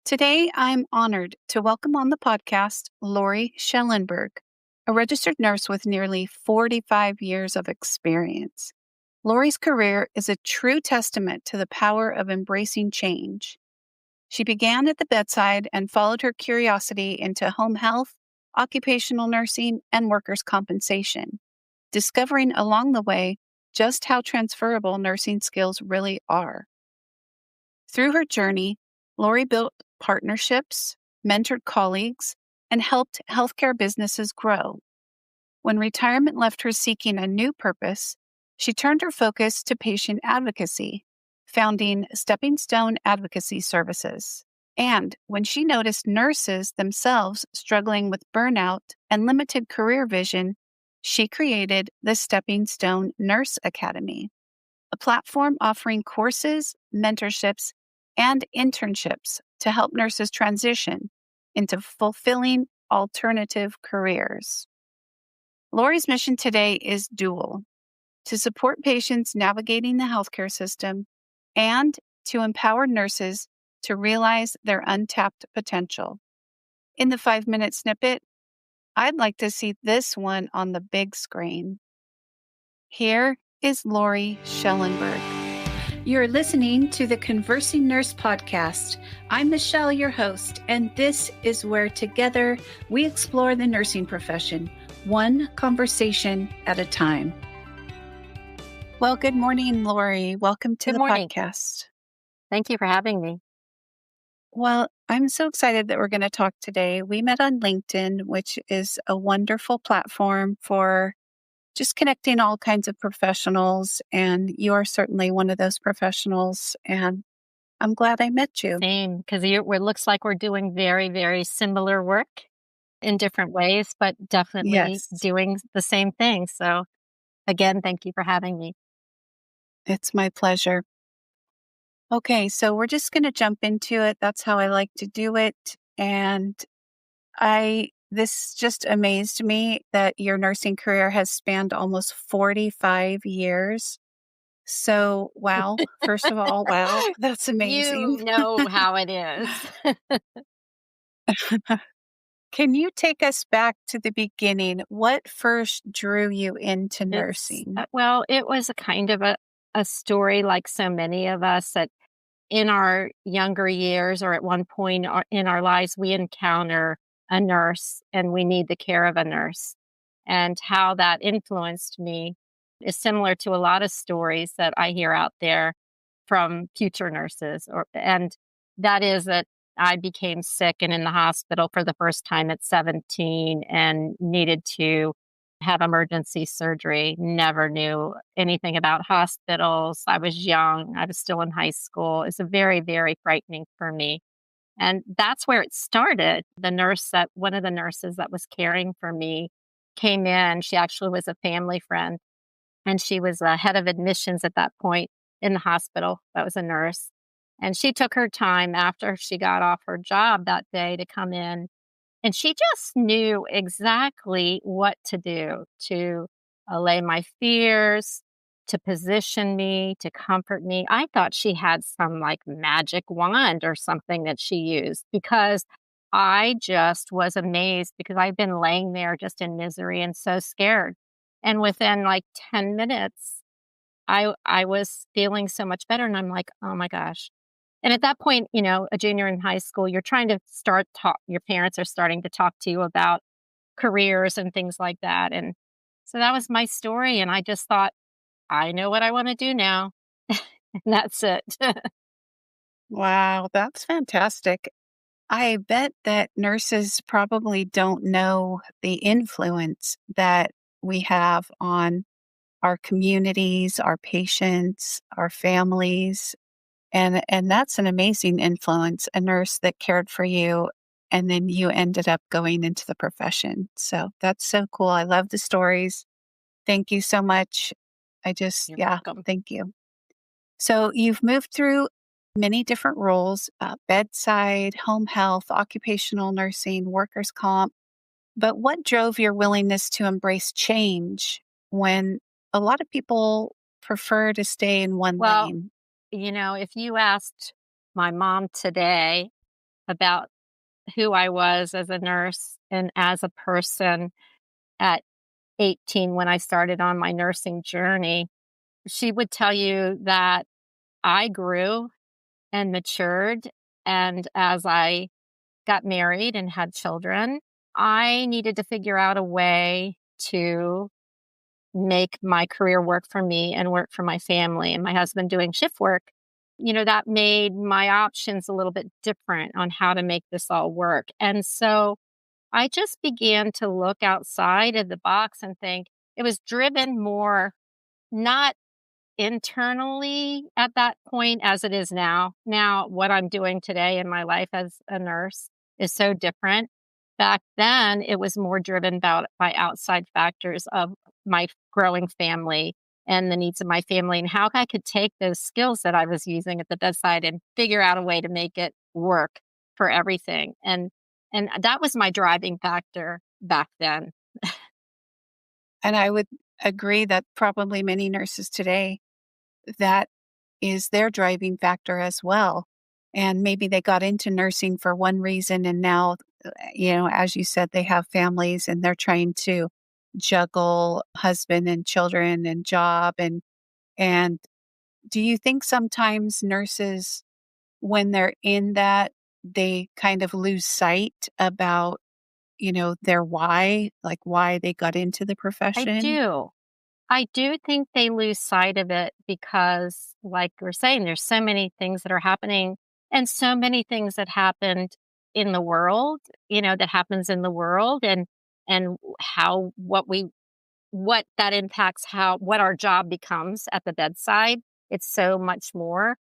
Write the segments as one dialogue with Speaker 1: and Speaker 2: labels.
Speaker 1: Today, I'm honored to welcome on the podcast Lori Schellenberg, a registered nurse with nearly 45 years of experience. Lori's career is a true testament to the power of embracing change. She began at the bedside and followed her curiosity into home health, occupational nursing, and workers' compensation, discovering along the way just how transferable nursing skills really are. Through her journey, Lori built partnerships, mentored colleagues, and helped healthcare businesses grow. When retirement left her seeking a new purpose, she turned her focus to patient advocacy, founding Stepping Stone Advocacy Services. And when she noticed nurses themselves struggling with burnout and limited career vision, she created the Stepping Stone Nurse Academy, a platform offering courses, mentorships, and internships to help nurses transition into fulfilling alternative careers. Lori's mission today is dual: to support patients navigating the healthcare system and to empower nurses to realize their untapped potential. In the 5-minute snippet, I'd like to see this one on the big screen. Here is Lori Schellenberg. You're listening to the Conversing Nurse Podcast. I'm Michelle, your host, and this is where together we explore the nursing profession, one conversation at a time. Well, good morning, Lori. Welcome to the podcast.
Speaker 2: Thank you for having me.
Speaker 1: Well, I'm so excited that we're going to talk today. We met on LinkedIn, which is a wonderful platform for just connecting all kinds of professionals, and you are certainly one of those professionals, and I'm glad I met you.
Speaker 2: Same, because it looks like we're doing very, very similar work in different ways, but definitely doing the same thing. So again, thank you for having me.
Speaker 1: It's my pleasure. Okay, so we're just going to jump into it. That's how I like to do it. And this just amazed me that your nursing career has spanned almost 45 years. So, wow. First of all, wow, that's amazing.
Speaker 2: You know how it is.
Speaker 1: Can you take us back to the beginning? What first drew you into nursing?
Speaker 2: Well, it was a kind of a story like so many of us that in our younger years or at one point in our lives, we encounter a nurse and we need the care of a nurse. And how that influenced me is similar to a lot of stories that I hear out there from future nurses. And that is that I became sick and in the hospital for the first time at 17 and needed to have emergency surgery. Never knew anything about hospitals. I was young. I was still in high school. It's very, very frightening for me. And that's where it started. One of the nurses that was caring for me came in. She actually was a family friend, and she was a head of admissions at that point in the hospital. That was a nurse. And she took her time after she got off her job that day to come in. And she just knew exactly what to do to allay my fears, to position me, to comfort me. I thought she had some like magic wand or something that she used because I just was amazed because I've been laying there just in misery and so scared. And within like 10 minutes, I was feeling so much better. And I'm like, oh my gosh. And at that point, a junior in high school, you're trying to your parents are starting to talk to you about careers and things like that. And so that was my story. And I just thought, I know what I want to do now. And that's it.
Speaker 1: Wow, that's fantastic. I bet that nurses probably don't know the influence that we have on our communities, our patients, our families. And that's an amazing influence, a nurse that cared for you, and then you ended up going into the profession. So that's so cool. I love the stories. Thank you so much.
Speaker 2: You're welcome.
Speaker 1: Thank you. So you've moved through many different roles, bedside, home health, occupational nursing, workers' comp. But what drove your willingness to embrace change when a lot of people prefer to stay in one lane?
Speaker 2: If you asked my mom today, about who I was as a nurse and as a person at 18 when I started on my nursing journey, she would tell you that I grew and matured. And as I got married and had children, I needed to figure out a way to make my career work for me and work for my family. And my husband doing shift work, that made my options a little bit different on how to make this all work. And so I just began to look outside of the box and think it was driven more not internally at that point as it is now. Now, what I'm doing today in my life as a nurse is so different. Back then, it was more driven by outside factors of my growing family and the needs of my family and how I could take those skills that I was using at the bedside and figure out a way to make it work for everything. And that was my driving factor back then.
Speaker 1: And I would agree that probably many nurses today, that is their driving factor as well. And maybe they got into nursing for one reason, and now, as you said, they have families and they're trying to juggle husband and children and job. And do you think sometimes nurses, when they're in that, they kind of lose sight about, their why, like why they got into the
Speaker 2: I
Speaker 1: profession?
Speaker 2: do. I do think they lose sight of it because, like we're saying, there's so many things that are happening and so many things that happened in the world, that happens in the world and how what that impacts what our job becomes at the bedside. It's so much more.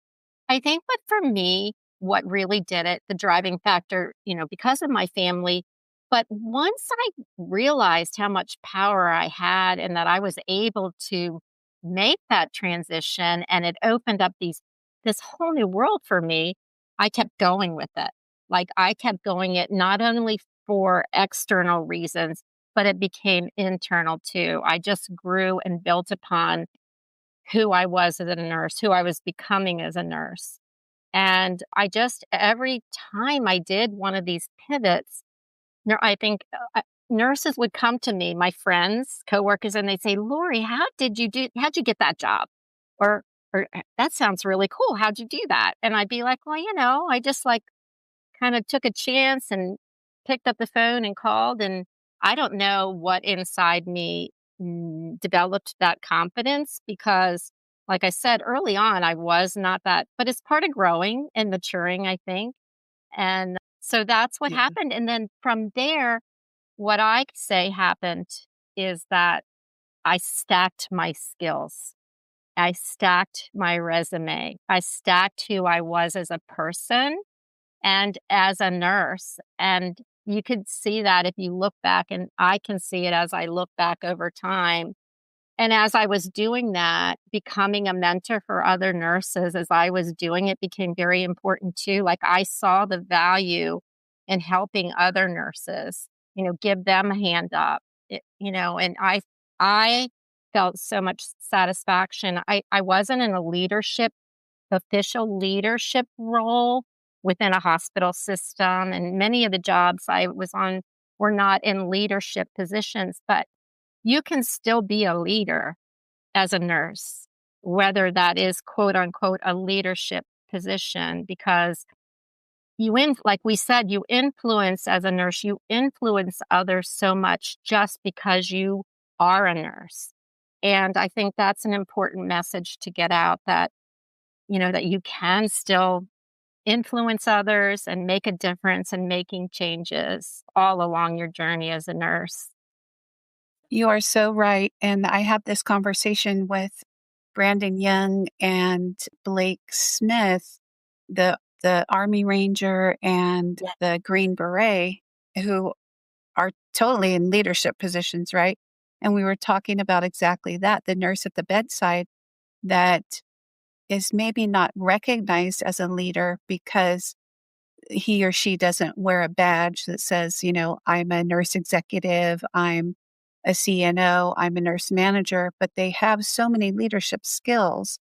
Speaker 2: I think, but for me, what really did it, the driving factor, because of my family. But once I realized how much power I had and that I was able to make that transition and it opened up this whole new world for me, I kept going with it. Like I kept going it not only for external reasons, but it became internal too. I just grew and built upon who I was as a nurse, who I was becoming as a nurse. And I just, every time I did one of these pivots, I think nurses would come to me, my friends, coworkers, and they'd say, Lori, how'd you get that job? Or that sounds really cool. How'd you do that? And I'd be like, well, I just like kind of took a chance and picked up the phone and called. And I don't know what inside me developed that confidence because, like I said early on, I was not that, but it's part of growing and maturing, I think. And so that's what
Speaker 1: Yeah.
Speaker 2: happened. And then from there, what I say happened is that I stacked my skills. I stacked my resume. I stacked who I was as a person and as a nurse. And you could see that if you look back, and I can see it as I look back over time. And as I was doing that, becoming a mentor for other nurses, as I was doing it, became very important too. Like I saw the value in helping other nurses, give them a hand up, and I felt so much satisfaction. I wasn't in a official leadership role within a hospital system. And many of the jobs I was on were not in leadership positions, but you can still be a leader as a nurse, whether that is quote unquote a leadership position, because like we said, you influence as a nurse, you influence others so much just because you are a nurse. And I think that's an important message to get out that you can still influence others and make a difference in making changes all along your journey as a nurse.
Speaker 1: You are so right. And I had this conversation with Brandon Young and Blake Smith, the Army Ranger and
Speaker 2: Yeah.
Speaker 1: the Green Beret, who are totally in leadership positions, right? And we were talking about exactly that, the nurse at the bedside that is maybe not recognized as a leader because he or she doesn't wear a badge that says, I'm a nurse executive, I'm a CNO, I'm a nurse manager, but they have so many leadership skills.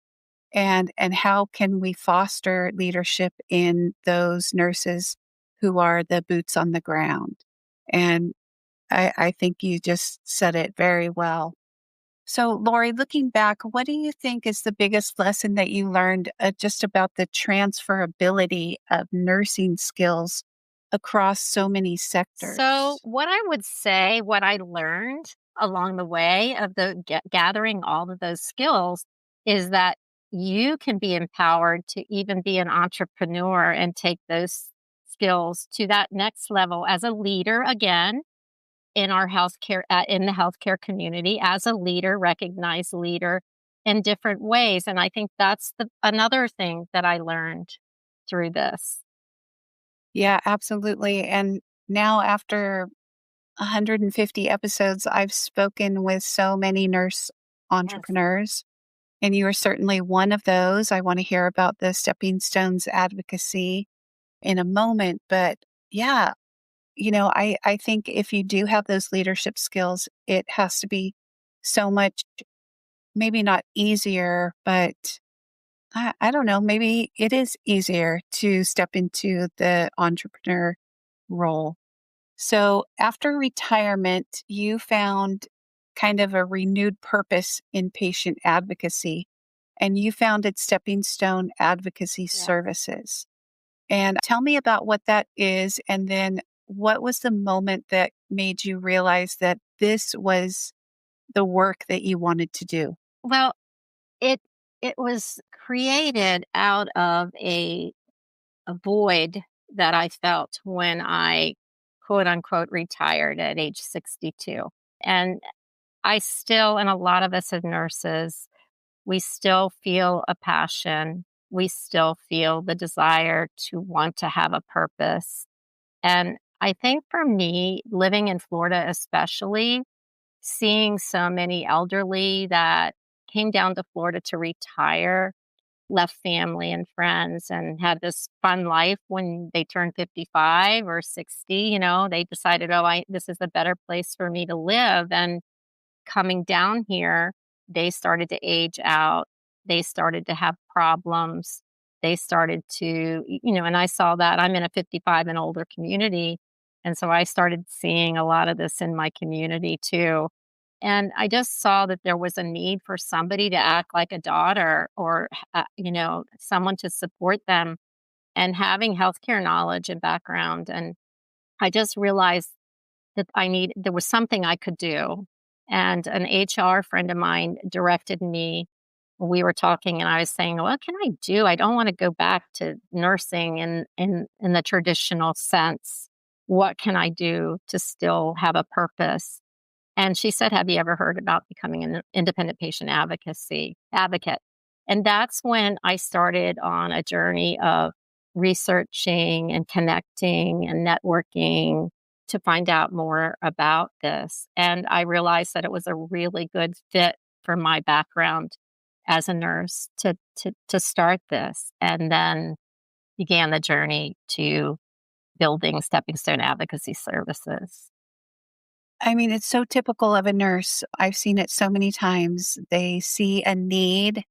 Speaker 1: And how can we foster leadership in those nurses who are the boots on the ground. And I think you just said it very well. So, Lori, looking back, what do you think is the biggest lesson that you learned just about the transferability of nursing skills across so many
Speaker 2: So,
Speaker 1: sectors?
Speaker 2: what I would say, what I learned along the way of gathering all of those skills is that you can be empowered to even be an entrepreneur and take those skills to that next level as a leader again in our healthcare in the healthcare community as a leader, recognized leader in different ways. And I think that's another thing that I learned through this.
Speaker 1: Yeah, absolutely. And now, after 150 episodes, I've spoken with so many nurse
Speaker 2: Yes.
Speaker 1: entrepreneurs, and you are certainly one of those. I want to hear about the Stepping Stones advocacy in a moment. But yeah, I think if you do have those leadership skills, it has to be so much, maybe not easier, but I don't know, maybe it is easier to step into the entrepreneur role. So after retirement, you found kind of a renewed purpose in patient advocacy, and you founded Stepping Stone Advocacy
Speaker 2: Yes.
Speaker 1: Services. And tell me about what that is. And then what was the moment that made you realize that this was the work that you wanted to do?
Speaker 2: Well, it it was created out of a void that I felt when I quote unquote retired at age 62. And I still, and a lot of us as nurses, we still feel a passion. We still feel the desire to want to have a purpose. And I think for me, living in Florida, especially, seeing so many elderly that came down to Florida to retire, left family and friends, and had this fun life when they turned 55 or 60, they decided, oh, this is a better place for me to live. And coming down here, they started to age out. They started to have problems. They started to, and I saw that I'm in a 55 and older community. And so I started seeing a lot of this in my community too. And I just saw that there was a need for somebody to act like a daughter or, someone to support them and having healthcare knowledge and background. And I just realized that there was something I could do. And an HR friend of mine directed me. We were talking and I was saying, what can I do? I don't want to go back to nursing in the traditional sense. What can I do to still have a purpose? And she said, have you ever heard about becoming an independent patient advocate? And that's when I started on a journey of researching and connecting and networking to find out more about this. And I realized that it was a really good fit for my background as a nurse to start this. And then began the journey to building Stepping Stone Advocacy Services.
Speaker 1: I mean, it's so typical of a nurse. I've seen it so many times. They see a need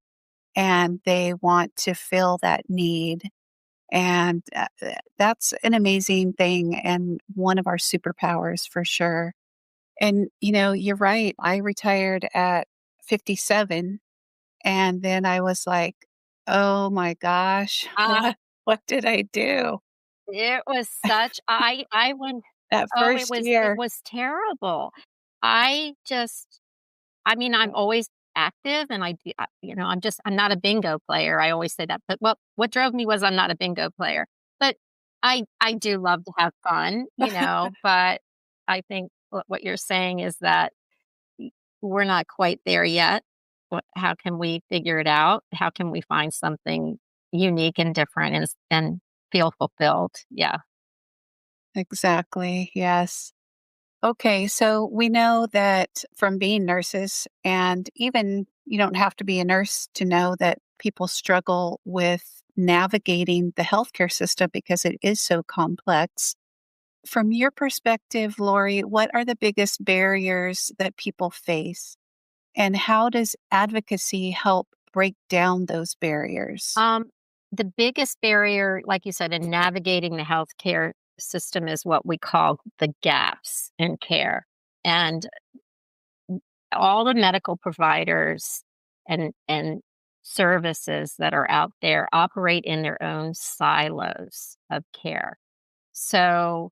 Speaker 1: and they want to fill that need. And that's an amazing thing and one of our superpowers for sure. And, you're right. I retired at 57 and then I was like, oh my gosh, what did I do
Speaker 2: It was such I went
Speaker 1: that
Speaker 2: oh, it
Speaker 1: first
Speaker 2: was it
Speaker 1: year?
Speaker 2: was terrible. I just I mean, I'm always active and I'm not a bingo player. I always say that. But what drove me was I'm not a bingo player. But I do love to have fun, but I think what you're saying is that we're not quite there yet. How can we figure it out? How can we find something unique and different and feel fulfilled? Yeah.
Speaker 1: Exactly. Yes. Okay, so we know that from being nurses, and even you don't have to be a nurse to know that people struggle with navigating the healthcare system because it is so complex. From your perspective, Lori, what are the biggest barriers that people face, and how does advocacy help break down those barriers?
Speaker 2: Um, the biggest barrier, like you said, in navigating the healthcare system is what we call the gaps in care. And all the medical providers and services that are out there operate in their own silos of care. So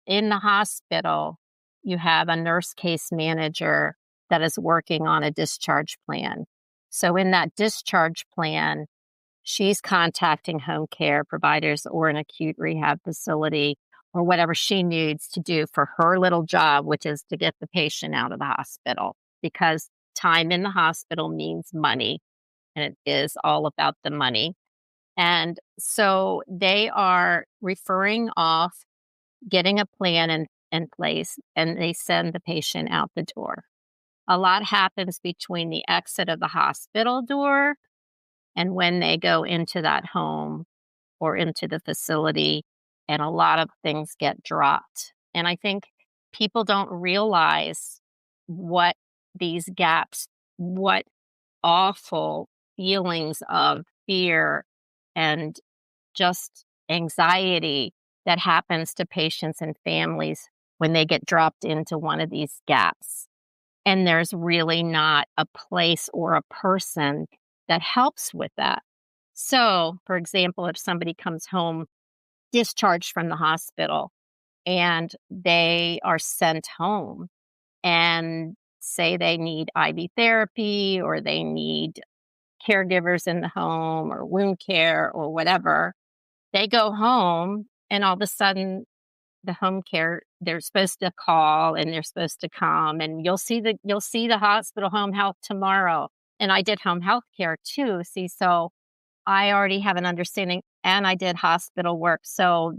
Speaker 2: in the hospital, you have a nurse case manager that is working on a discharge plan. So in that discharge plan, she's contacting home care providers or an acute rehab facility or whatever she needs to do for her little job, which is to get the patient out of the hospital, because time in the hospital means money, and it is all about the money. And so they are referring off, getting a plan in place, and they send the patient out the door. A lot happens between the exit of the hospital door and when they go into that home or into the facility, and a lot of things get dropped. And I think people don't realize what these gaps, what awful feelings of fear and just anxiety that happens to patients and families when they get dropped into one of these gaps. And there's really not a place or a person that helps with that. So, for example, if somebody comes home discharged from the hospital and they are sent home and say they need IV therapy or they need caregivers in the home or wound care or whatever, they go home and all of a sudden the home care, they're supposed to call and they're supposed to come, and you'll see the hospital home health tomorrow. And I did home health care too. See, so I already have an understanding, and I did hospital work. So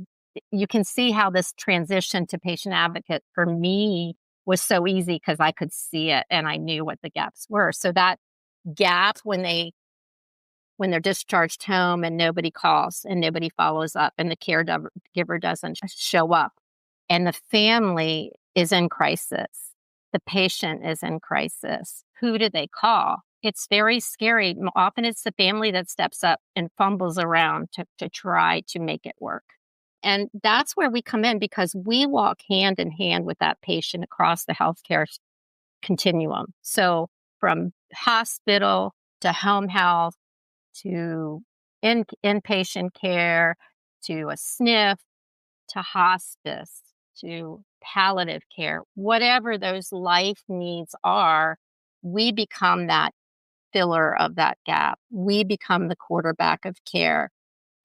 Speaker 2: you can see how this transition to patient advocate for me was so easy because I could see it and I knew what the gaps were. So that gap when they're discharged home and nobody calls and nobody follows up and the caregiver doesn't show up and the family is in crisis, the patient is in crisis, who do they call? It's very scary. Often it's the family that steps up and fumbles around to try to make it work. And that's where we come in, because we walk hand in hand with that patient across the healthcare continuum. So from hospital to home health to inpatient care to a SNF to hospice to palliative care, whatever those life needs are, we become that filler of that gap. We become the quarterback of care.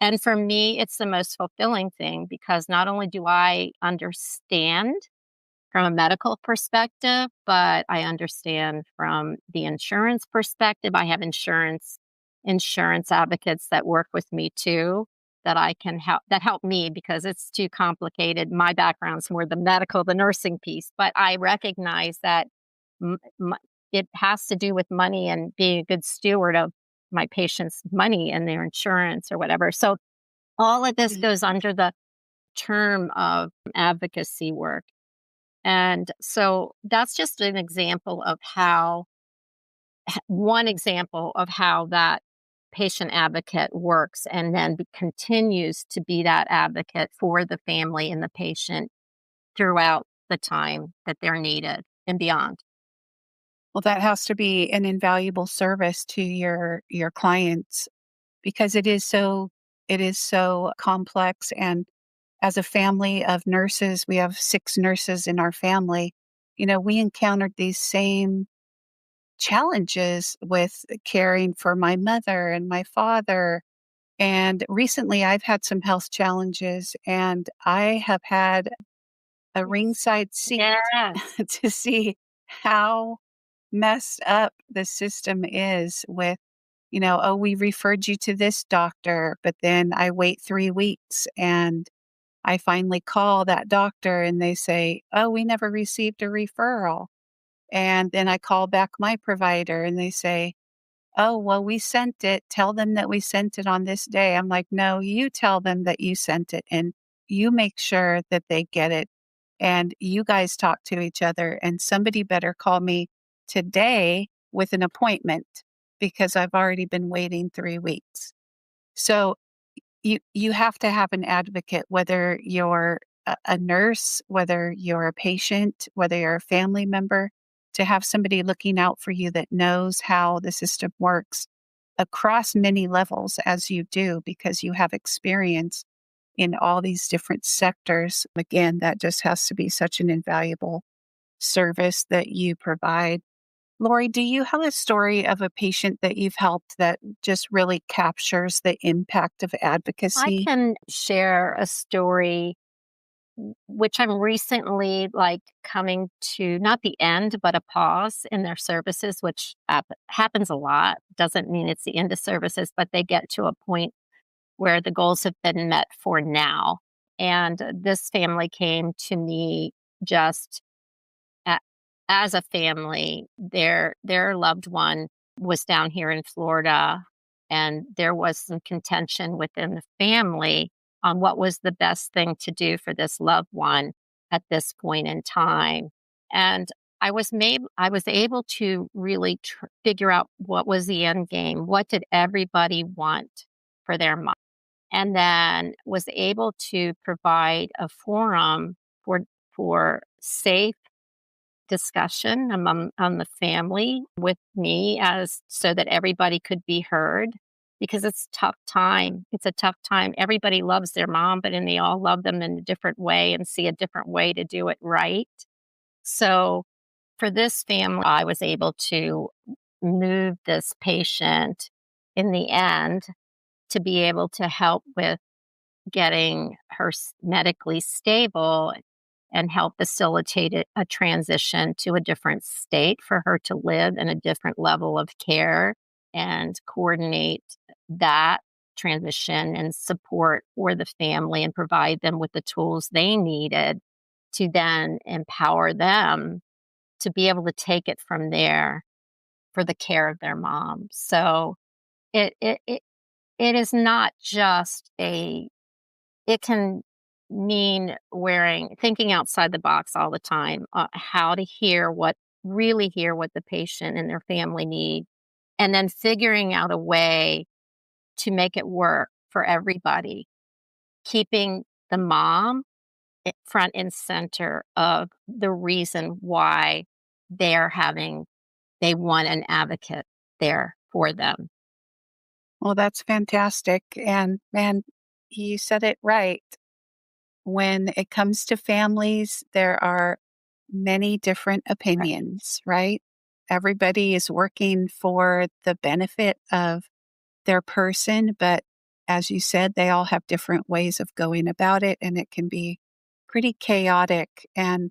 Speaker 2: And for me, it's the most fulfilling thing, because not only do I understand from a medical perspective, but I understand from the insurance perspective. I have insurance advocates that work with me too, that I can help, that help me, because it's too complicated. My background's more the medical, the nursing piece, but I recognize that it has to do with money and being a good steward of my patients' money and their insurance or whatever. So all of this goes under the term of advocacy work. And so that's just an example of one example of how that patient advocate works, and then continues to be that advocate for the family and the patient throughout the time that they're needed and beyond.
Speaker 1: Well, that has to be an invaluable service to your clients, because it is so complex. And as a family of nurses, we have 6 nurses in our family. We encountered these same challenges with caring for my mother and my father. And recently I've had some health challenges, and I have had a ringside seat
Speaker 2: Yes.
Speaker 1: to see how messed up the system is with, oh, we referred you to this doctor, but then I wait 3 weeks and I finally call that doctor and they say, oh, we never received a referral. And then I call back my provider and they say, oh, well, we sent it. Tell them that we sent it on this day. I'm like, no, you tell them that you sent it and you make sure that they get it. And you guys talk to each other, and somebody better call me today with an appointment, because I've already been waiting 3 weeks. So you have to have an advocate, whether you're a nurse, whether you're a patient, whether you're a family member, to have somebody looking out for you that knows how the system works across many levels as you do, because you have experience in all these different sectors. Again, that just has to be such an invaluable service that you provide. Lori, do you have a story of a patient that you've helped that just really captures the impact of
Speaker 2: I
Speaker 1: advocacy?
Speaker 2: can share a story which I'm recently coming to not the end, but a pause in their services, which happens a lot. Doesn't mean it's the end of services, but they get to a point where the goals have been met for now. And this family came to me just a as a family. Their loved one was down here in Florida, and there was some contention within the family on what was the best thing to do for this loved one at this point in time. And I was able to really figure out what was the end game. What did everybody want for their mom? And then was able to provide a forum for safe discussion among on the family with me, as so that everybody could be heard, because it's tough time. It's a tough time. Everybody loves their mom, but and they all love them in a different way and see a different way to do it right. So for this family, I was able to move this patient in the end to be able to help with getting her medically stable and help facilitate a transition to a different state for her to live in a different level of care, and coordinate that transition and support for the family and provide them with the tools they needed to then empower them to be able to take it from there for the care of their mom. So it it it, it is not just a it can mean thinking outside the box all the time, how to really hear what the patient and their family need, and then figuring out a way to make it work for everybody, keeping the mom front and center of the reason why they want an advocate there for them.
Speaker 1: Well, that's fantastic. And man, you said it right. When it comes to families, there are many different
Speaker 2: Right.
Speaker 1: opinions, right? Everybody is working for the benefit of their person, but as you said, they all have different ways of going about it, and it can be pretty chaotic. And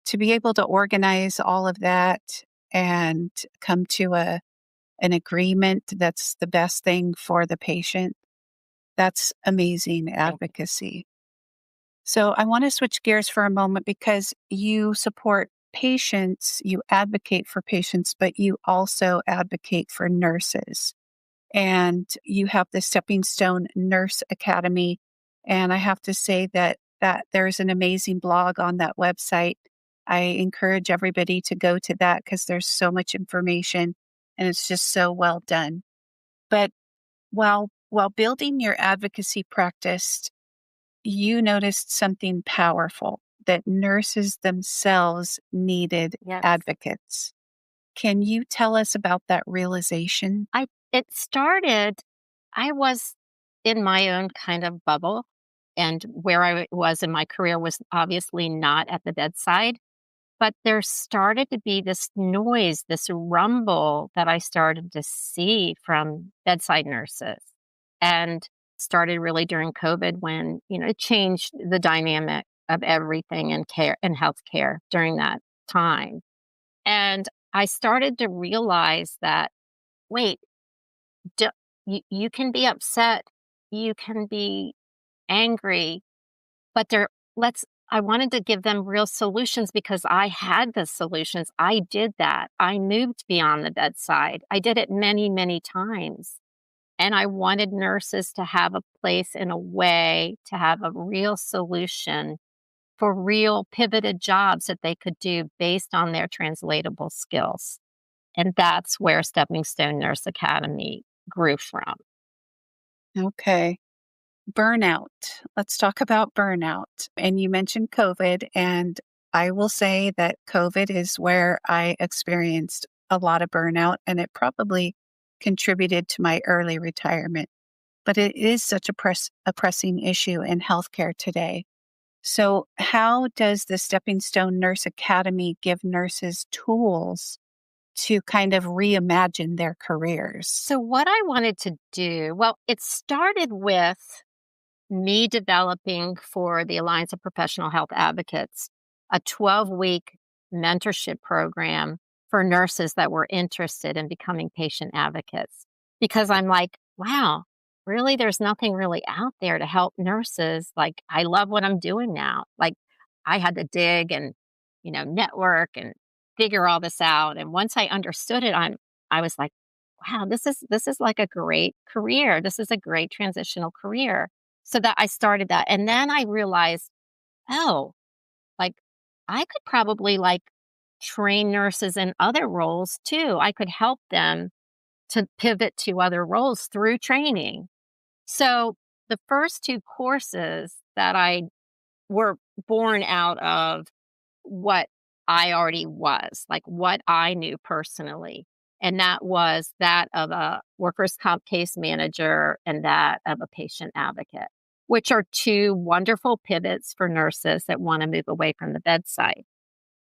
Speaker 1: to be able to organize all of that and come to an agreement that's the best thing for the patient, that's amazing
Speaker 2: Thank you.
Speaker 1: advocacy. So I want to switch gears for a moment because you support patients, you advocate for patients, but you also advocate for nurses. And you have the Stepping Stone Nurse Academy. And I have to say that there's an amazing blog on that website. I encourage everybody to go to that because there's so much information and it's just so well done. But while building your advocacy practice, you noticed something powerful, that nurses themselves needed
Speaker 2: Yes.
Speaker 1: advocates. Can you tell us about that realization?
Speaker 2: It started, I was in my own kind of bubble, and where I was in my career was obviously not at the bedside, but there started to be this noise, this rumble that I started to see from bedside nurses, and started really during COVID when, it changed the dynamic of everything in care and healthcare during that time. And I started to realize that, wait, d you can be upset, you can be angry, but I wanted to give them real solutions because I had the solutions. I did that. I moved beyond the bedside. I did it many, many times. And I wanted nurses to have a place in a way to have a real solution for real pivoted jobs that they could do based on their translatable skills. And that's where Stepping Stone Nurse Academy grew from.
Speaker 1: Okay. burnout. Let's talk about burnout. And you mentioned COVID, and I will say that COVID is where I experienced a lot of burnout, and it probably contributed to my early retirement. But it is such a pressing issue in healthcare today. So, how does the Stepping Stone Nurse Academy give nurses tools to kind of reimagine their careers?
Speaker 2: So, what I wanted to do, well, it started with me developing for the Alliance of Professional Health Advocates a 12-week mentorship program for nurses that were interested in becoming patient advocates. Because I'm like, wow, really, there's nothing really out there to help nurses. Like, I love what I'm doing now. Like, I had to dig and, network and figure all this out. And once I understood it, I was like, wow, this is like a great career. This is a great transitional career. So that I started that. And then I realized, oh, like I could probably like train nurses in other roles too. I could help them to pivot to other roles through training. So the first two courses that I were born out of what I already was, like what I knew personally. And that was that of a workers' comp case manager and that of a patient advocate, which are two wonderful pivots for nurses that want to move away from the bedside.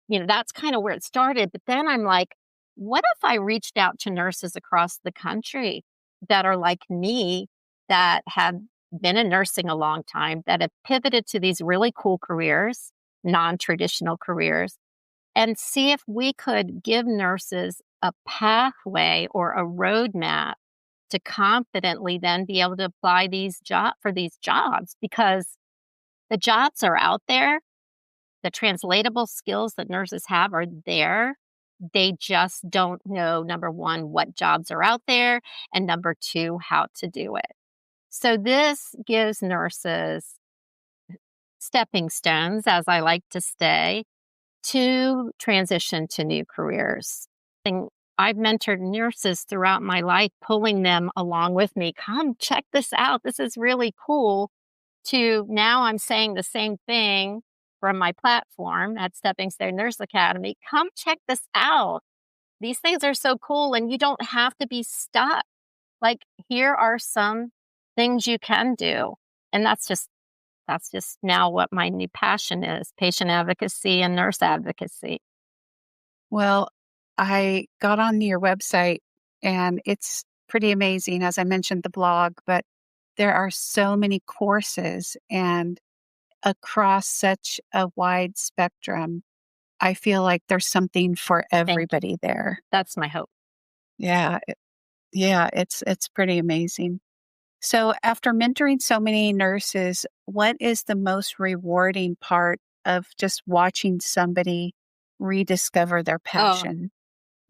Speaker 2: That's kind of where it started. But then I'm like, what if I reached out to nurses across the country that are like me, that have been in nursing a long time, that have pivoted to these really cool careers, non traditional careers, and see if we could give nurses a pathway or a roadmap to confidently then be able to apply these jobs, because the jobs are out there. The translatable skills that nurses have are there. They just don't know, number one, what jobs are out there, and number two, how to do it. So this gives nurses stepping stones, as I like to say, to transition to new careers. And I've mentored nurses throughout my life, pulling them along with me. Come check this out. This is really cool. To now I'm saying the same thing from my platform at Stepping Stone Nurse Academy. Come check this out. These things are so cool, and you don't have to be stuck. Like, here are some things you can do. And that's just now what my new passion is: patient advocacy and nurse advocacy.
Speaker 1: Well, I got on your website and it's pretty amazing. As I mentioned, the blog, but there are so many courses and across such a wide spectrum. I feel like there's something for
Speaker 2: Thank you.
Speaker 1: everybody there.
Speaker 2: That's my hope.
Speaker 1: Yeah. Yeah, it's pretty amazing. So after mentoring so many nurses, what is the most rewarding part of just watching somebody rediscover their
Speaker 2: Oh,
Speaker 1: passion?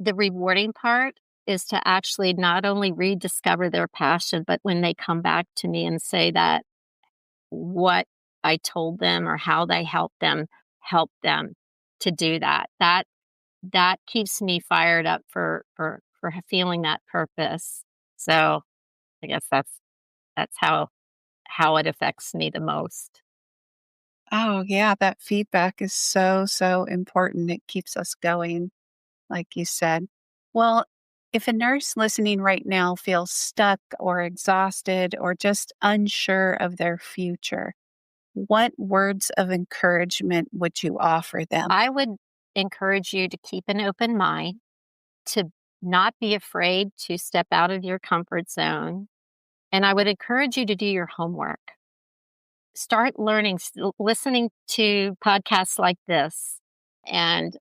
Speaker 2: the rewarding part is to actually not only rediscover their passion, but when they come back to me and say that what I told them or how they help them to do that. That keeps me fired up for feeling that purpose. So I guess that's how it affects me the most.
Speaker 1: Oh, yeah, that feedback is so, so important. It keeps us going, like you said. Well, if a nurse listening right now feels stuck or exhausted or just unsure of their future, what words of encouragement would you offer them?
Speaker 2: I would encourage you to keep an open mind, to not be afraid to step out of your comfort zone. And I would encourage you to do your homework. Start learning, listening to podcasts like this, and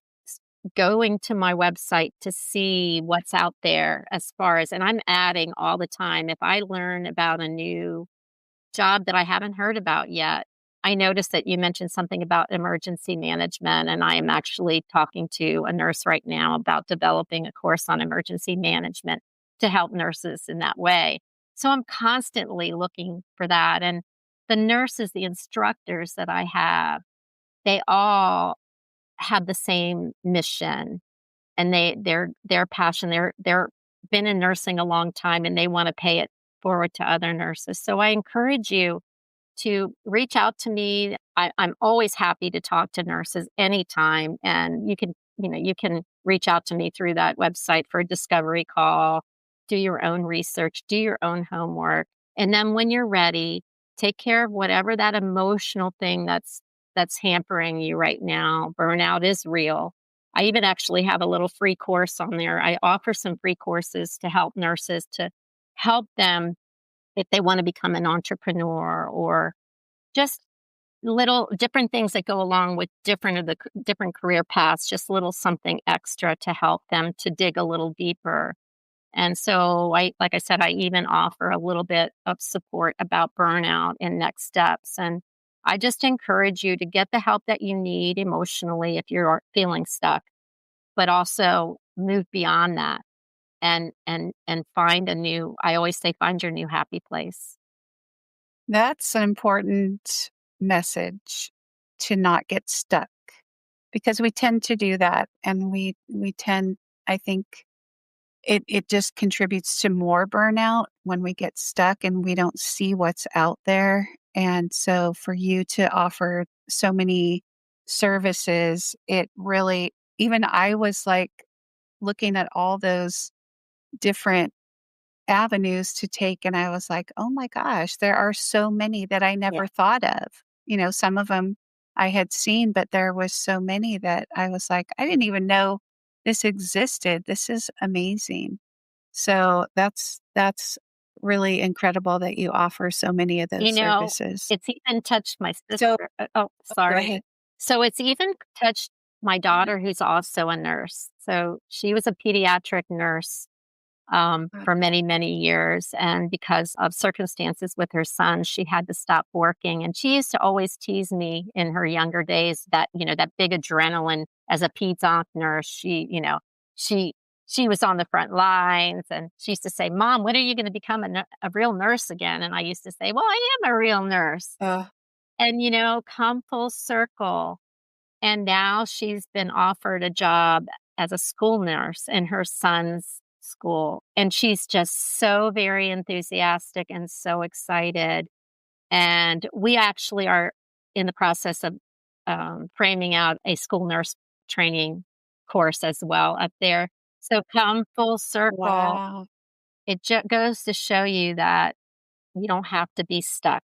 Speaker 2: going to my website to see what's out there as far as, and I'm adding all the time. If I learn about a new job that I haven't heard about yet, I noticed that you mentioned something about emergency management, and I am actually talking to a nurse right now about developing a course on emergency management to help nurses in that way. So I'm constantly looking for that. And the nurses, the instructors that I have, they all have the same mission, and their passion. They're been in nursing a long time, and they want to pay it forward to other nurses. So I encourage you, to reach out to me. I'm always happy to talk to nurses anytime. And you can reach out to me through that website for a discovery call, do your own research, do your own homework. And then when you're ready, take care of whatever that emotional thing that's hampering you right now. Burnout is real. I even actually have a little free course on there. I offer some free courses to help nurses to help them if they want to become an entrepreneur or just little different things that go along with different career paths, just little something extra to help them to dig a little deeper. And so like I said, I even offer a little bit of support about burnout and next steps. And I just encourage you to get the help that you need emotionally if you're feeling stuck, but also move beyond that and find I always say, find your new happy place.
Speaker 1: That's an important message, to not get stuck, because we tend to do that. And we tend, I think it just contributes to more burnout when we get stuck and we don't see what's out there. And so for you to offer so many services, it really, even I was like looking at all those different avenues to take, and I was like, "Oh my gosh, there are so many that I
Speaker 2: Yeah.
Speaker 1: never thought of." Some of them I had seen, but there was so many that I was like, "I didn't even know this existed. This is amazing." So that's really incredible that you offer so many of those
Speaker 2: You know,
Speaker 1: services.
Speaker 2: it's even touched my
Speaker 1: So
Speaker 2: sister.
Speaker 1: go
Speaker 2: Sorry.
Speaker 1: ahead.
Speaker 2: So it's even touched my daughter, who's also a nurse. So she was a pediatric nurse for many, many years. And because of circumstances with her son, she had to stop working. And she used to always tease me in her younger days that, that big adrenaline as a peds nurse. She, she was on the front lines and she used to say, "Mom, when are you going to become a real nurse again?" And I used to say, "Well, I am a real nurse."
Speaker 1: Uh,
Speaker 2: And, come full circle. And now she's been offered a job as a school nurse in her son's school. And she's just so very enthusiastic and so excited. And we actually are in the process of framing out a school nurse training course as well up there. So come full circle.
Speaker 1: wow.
Speaker 2: It goes to show you that you don't have to be stuck.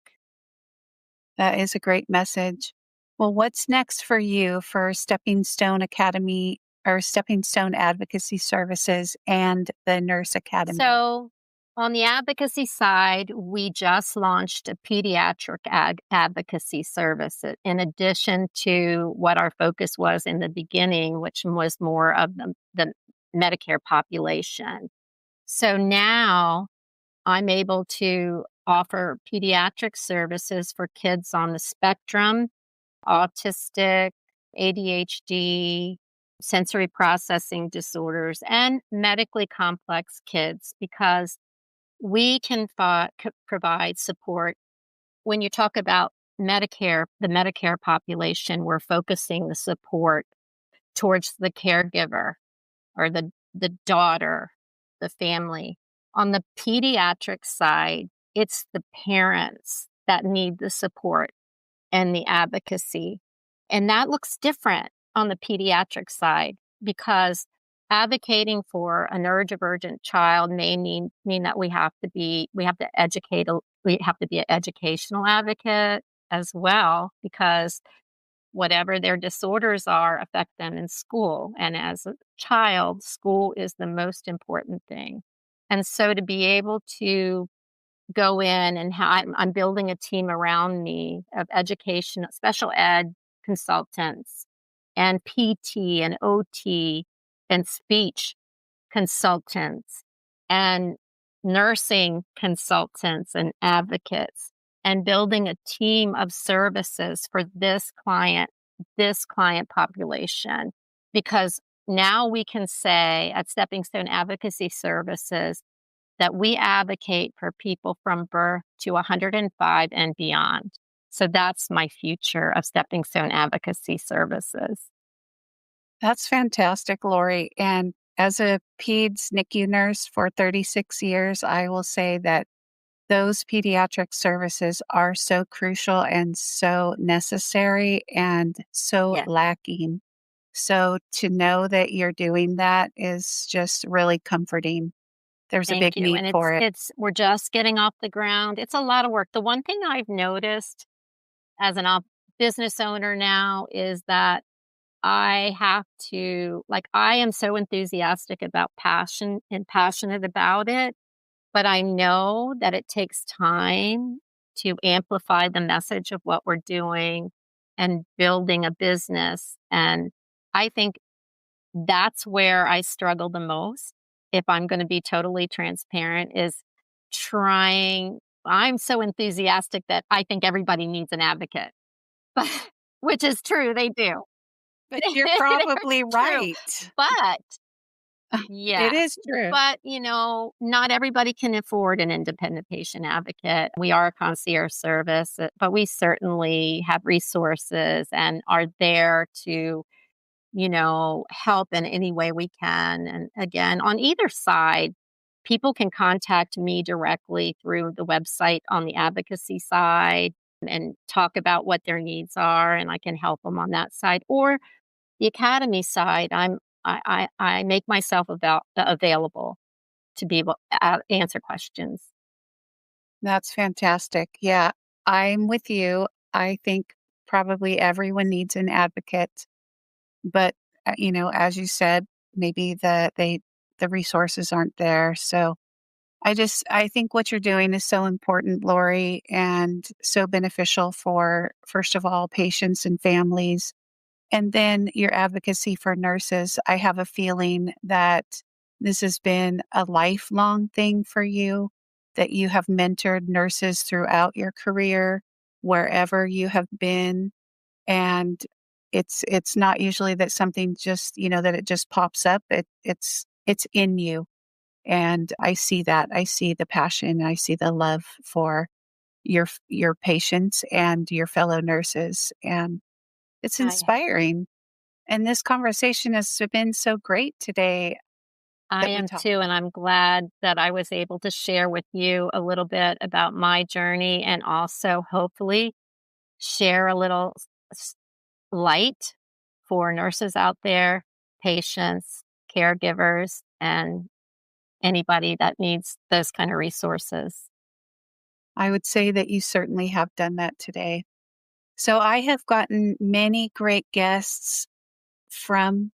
Speaker 1: That is a great message. Well, what's next for you for Stepping Stone Academy or Stepping Stone Advocacy Services and the Nurse Academy?
Speaker 2: So, on the advocacy side, we just launched a pediatric advocacy service in addition to what our focus was in the beginning, which was more of the Medicare population. So now I'm able to offer pediatric services for kids on the spectrum, autistic, ADHD, sensory processing disorders, and medically complex kids because we can provide support. When you talk about Medicare, the Medicare population, we're focusing the support towards the caregiver or the daughter, the family. On the pediatric side, it's the parents that need the support and the advocacy. And that looks different on the pediatric side because advocating for a neurodivergent child may mean that we have to be an educational advocate as well because whatever their disorders are affect them in school. And as a child, school is the most important thing. And so to be able to go in and I'm building a team around me of education, special ed consultants and PT and OT and speech consultants and nursing consultants and advocates and building a team of services for this client population. Because now we can say at Stepping Stone Advocacy Services that we advocate for people from birth to 105 and beyond. So that's my future of Stepping Stone Advocacy Services.
Speaker 1: That's fantastic, Lori. And as a PEDS NICU nurse for 36 years, I will say that those pediatric services are so crucial and so necessary and so
Speaker 2: Yeah.
Speaker 1: lacking. So to know that you're doing that is just really comforting. There's a
Speaker 2: Thank
Speaker 1: big
Speaker 2: you.
Speaker 1: need
Speaker 2: And
Speaker 1: for it.
Speaker 2: we're just getting off the ground. It's a lot of work. The one thing I've noticed as an business owner now is that I have to, like, I am so enthusiastic about passion and passionate about it, but I know that it takes time to amplify the message of what we're doing and building a business. And I think that's where I struggle the most, if I'm gonna be totally transparent, is trying I'm so enthusiastic that I think everybody needs an advocate, but which is true, they do.
Speaker 1: But you're
Speaker 2: They're
Speaker 1: probably
Speaker 2: true,
Speaker 1: right.
Speaker 2: but
Speaker 1: It
Speaker 2: yes,
Speaker 1: is true.
Speaker 2: but, not everybody can afford an independent patient advocate. We are a concierge service, but we certainly have resources and are there to help in any way we can. And again, on either side, people can contact me directly through the website on the advocacy side and talk about what their needs are, and I can help them on that side. Or the academy side, I make myself available to be able to answer questions.
Speaker 1: That's fantastic. Yeah, I'm with you. I think probably everyone needs an advocate, but as you said, maybe the resources aren't there. So I think what you're doing is so important, Lori, and so beneficial for, first of all, patients and families. And then your advocacy for nurses. I have a feeling that this has been a lifelong thing for you, that you have mentored nurses throughout your career, wherever you have been. And it's not usually that something just, that it just pops up. It's in you. And I see that. I see the passion. I see the love for your patients and your fellow nurses. And it's
Speaker 2: I
Speaker 1: inspiring. And this conversation has been so great today
Speaker 2: I
Speaker 1: that we
Speaker 2: am
Speaker 1: talked.
Speaker 2: too, and I'm glad that I was able to share with you a little bit about my journey and also hopefully share a little light for nurses out there, patients, caregivers, and anybody that needs those kind of resources.
Speaker 1: I would say that you certainly have done that today. So I have gotten many great guests from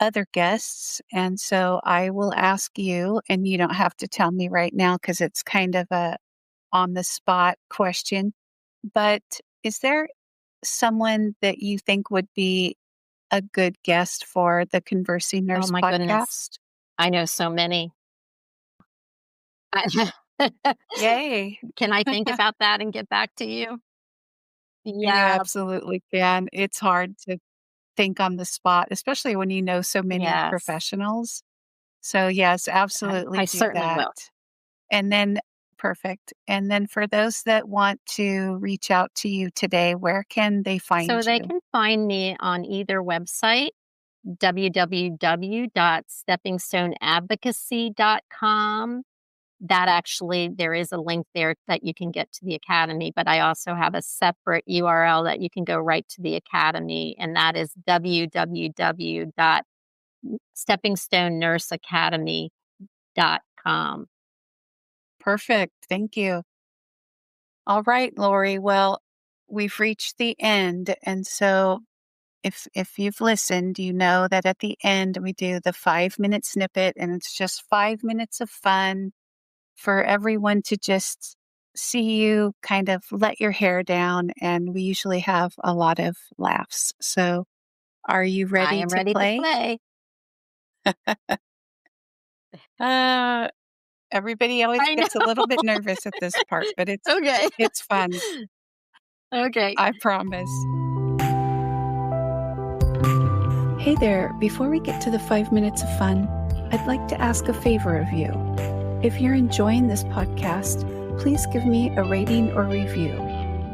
Speaker 1: other guests. And so I will ask you, and you don't have to tell me right now because it's kind of a on the spot question, but is there someone that you think would be a good guest for the Conversing
Speaker 2: Oh
Speaker 1: Nurse
Speaker 2: my goodness.
Speaker 1: podcast?
Speaker 2: I know so many. I-
Speaker 1: Yay.
Speaker 2: Can I think about that and get back to you?
Speaker 1: You
Speaker 2: Yeah.
Speaker 1: absolutely can. It's hard to think on the spot, especially when you know so many
Speaker 2: Yes.
Speaker 1: professionals. So, yes, absolutely
Speaker 2: I
Speaker 1: do
Speaker 2: certainly
Speaker 1: that.
Speaker 2: will.
Speaker 1: And then, perfect. And then for those that want to reach out to you today, where can they
Speaker 2: So
Speaker 1: find
Speaker 2: they
Speaker 1: you?
Speaker 2: can find me on either website, www.steppingstoneadvocacy.com. That actually, there is a link there that you can get to the academy, but I also have a separate URL that you can go right to the academy, and that is www.steppingstonenurseacademy.com.
Speaker 1: Perfect. Thank you. All right, Lori. Well, we've reached the end. And so if you've listened, you know that at the end we do the 5-minute snippet, and it's just 5 minutes of fun for everyone to just see you kind of let your hair down. And we usually have a lot of laughs. So are you
Speaker 2: I
Speaker 1: ready
Speaker 2: am
Speaker 1: to
Speaker 2: ready to
Speaker 1: play?
Speaker 2: play.
Speaker 1: Uh, everybody always
Speaker 2: I know.
Speaker 1: gets a little bit nervous at this part, but it's
Speaker 2: Okay.
Speaker 1: it's fun.
Speaker 2: Okay.
Speaker 1: I promise. Hey there, before we get to the 5 minutes of fun, I'd like to ask a favor of you. If you're enjoying this podcast, please give me a rating or review.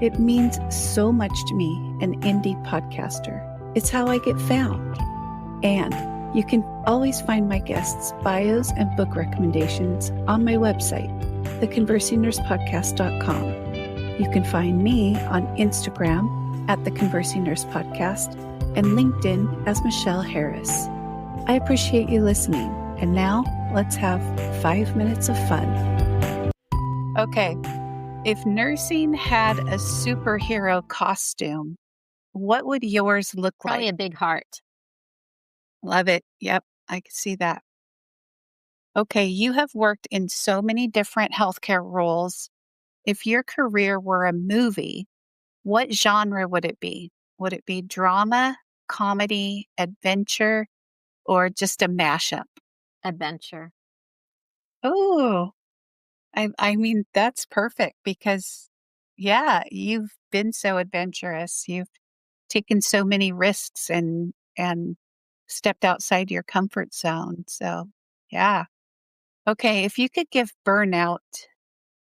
Speaker 1: It means so much to me, an indie podcaster. It's how I get found. And you can always find my guests' bios and book recommendations on my website, theconversingnursePodcast.com. You can find me on Instagram at the Conversing Nurse Podcast and LinkedIn as Michelle Harris. I appreciate you listening. And now let's have 5 minutes of fun. Okay. If nursing had a superhero costume, what would yours look
Speaker 2: Probably
Speaker 1: like?
Speaker 2: a big heart.
Speaker 1: Love it. Yep, I can see that. Okay, you have worked in so many different healthcare roles. If your career were a movie, what genre would it be? Would it be drama, comedy, adventure, or just a mashup?
Speaker 2: Adventure.
Speaker 1: Oh, I mean, that's perfect because, yeah, you've been so adventurous. You've taken so many risks and stepped outside your comfort zone. So, yeah. Okay, if you could give burnout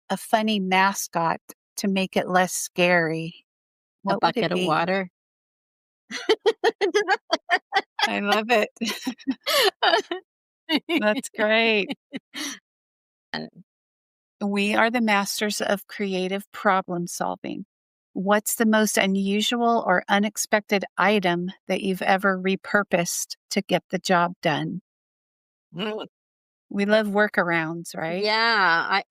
Speaker 1: a funny mascot to make it less scary,
Speaker 2: A
Speaker 1: what would it
Speaker 2: bucket of
Speaker 1: be?
Speaker 2: water.
Speaker 1: I love it. That's great.
Speaker 2: And
Speaker 1: We are the masters of creative problem solving. What's the most unusual or unexpected item that you've ever repurposed to get the job done? We love workarounds, right?
Speaker 2: yeah,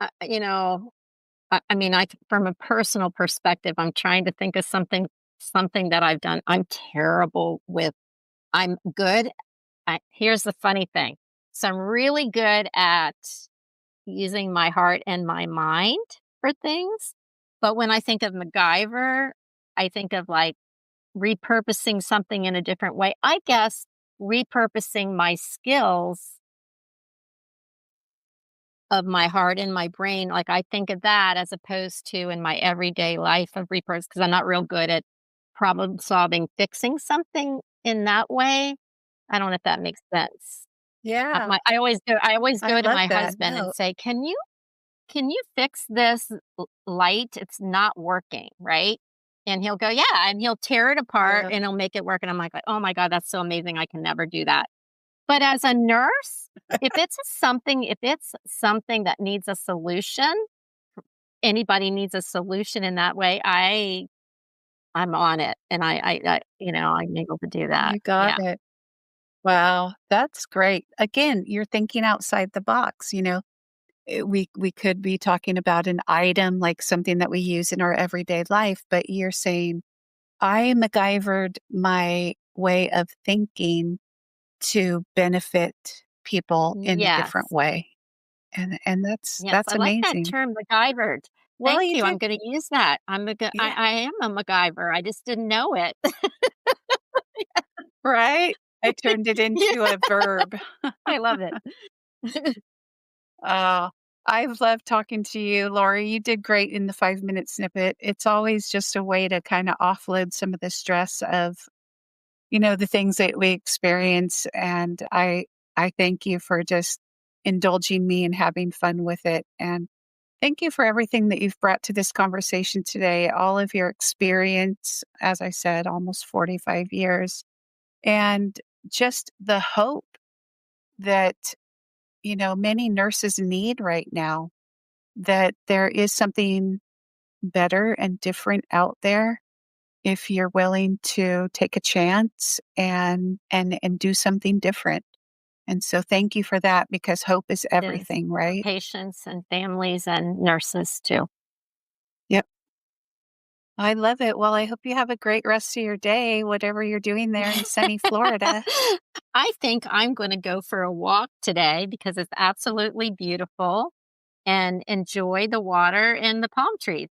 Speaker 2: I mean, from a personal perspective, I'm trying to think of something that I've done. I'm terrible with. I'm good. Here's the funny thing. So I'm really good at using my heart and my mind for things. But when I think of MacGyver, I think of like repurposing something in a different way. I guess repurposing my skills of my heart and my brain, like, I think of that as opposed to in my everyday life of repurpose because I'm not real good at problem solving, fixing something in that way. I don't know if that makes sense.
Speaker 1: Yeah,
Speaker 2: I always
Speaker 1: I
Speaker 2: go to
Speaker 1: love
Speaker 2: my
Speaker 1: that.
Speaker 2: husband and
Speaker 1: No,
Speaker 2: say, "Can you fix this light? It's not working," right? And he'll go, "Yeah," and he'll tear it apart
Speaker 1: yeah,
Speaker 2: and he'll make it work, and I'm like, "Oh my god, that's so amazing, I can never do that." But as a nurse, if it's something that needs a solution, anybody needs a solution in that way, I'm on it, and I'm able to do that.
Speaker 1: you got
Speaker 2: Yeah.
Speaker 1: it. Wow, that's great. Again, you're thinking outside the box, we could be talking about an item like something that we use in our everyday life, but you're saying I MacGyvered my way of thinking to benefit people in a different
Speaker 2: Yes.
Speaker 1: way. And that's
Speaker 2: Yes,
Speaker 1: that's
Speaker 2: I like that
Speaker 1: amazing.
Speaker 2: term, MacGyvered.
Speaker 1: Well,
Speaker 2: Thank
Speaker 1: you
Speaker 2: you, I'm
Speaker 1: did.
Speaker 2: gonna use that.
Speaker 1: Yeah,
Speaker 2: I am a MacGyver, I just didn't know it.
Speaker 1: right? I turned it
Speaker 2: Yeah,
Speaker 1: into a verb.
Speaker 2: I love it.
Speaker 1: Uh, I've loved talking to you, Lori. You did great in the 5 minute snippet. It's always just a way to kind of offload some of the stress of, the things that we experience. And I thank you for just indulging me and having fun with it. And thank you for everything that you've brought to this conversation today, all of your experience, as I said, almost 45 years, and just the hope that, many nurses need right now, that there is something better and different out there if you're willing to take a chance and do something different. And so thank you for that because hope is
Speaker 2: It is
Speaker 1: everything,
Speaker 2: for
Speaker 1: right?
Speaker 2: patients and families and nurses too.
Speaker 1: Yep. I love it. Well, I hope you have a great rest of your day, whatever you're doing there in sunny Florida.
Speaker 2: I think I'm gonna go for a walk today because it's absolutely beautiful and enjoy the water and the palm trees.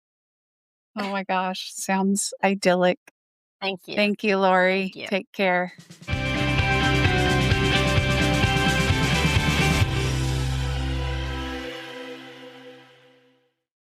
Speaker 1: Oh my gosh, sounds idyllic.
Speaker 2: Thank you.
Speaker 1: Thank you,
Speaker 2: Thank
Speaker 1: Lori.
Speaker 2: you.
Speaker 1: Take care.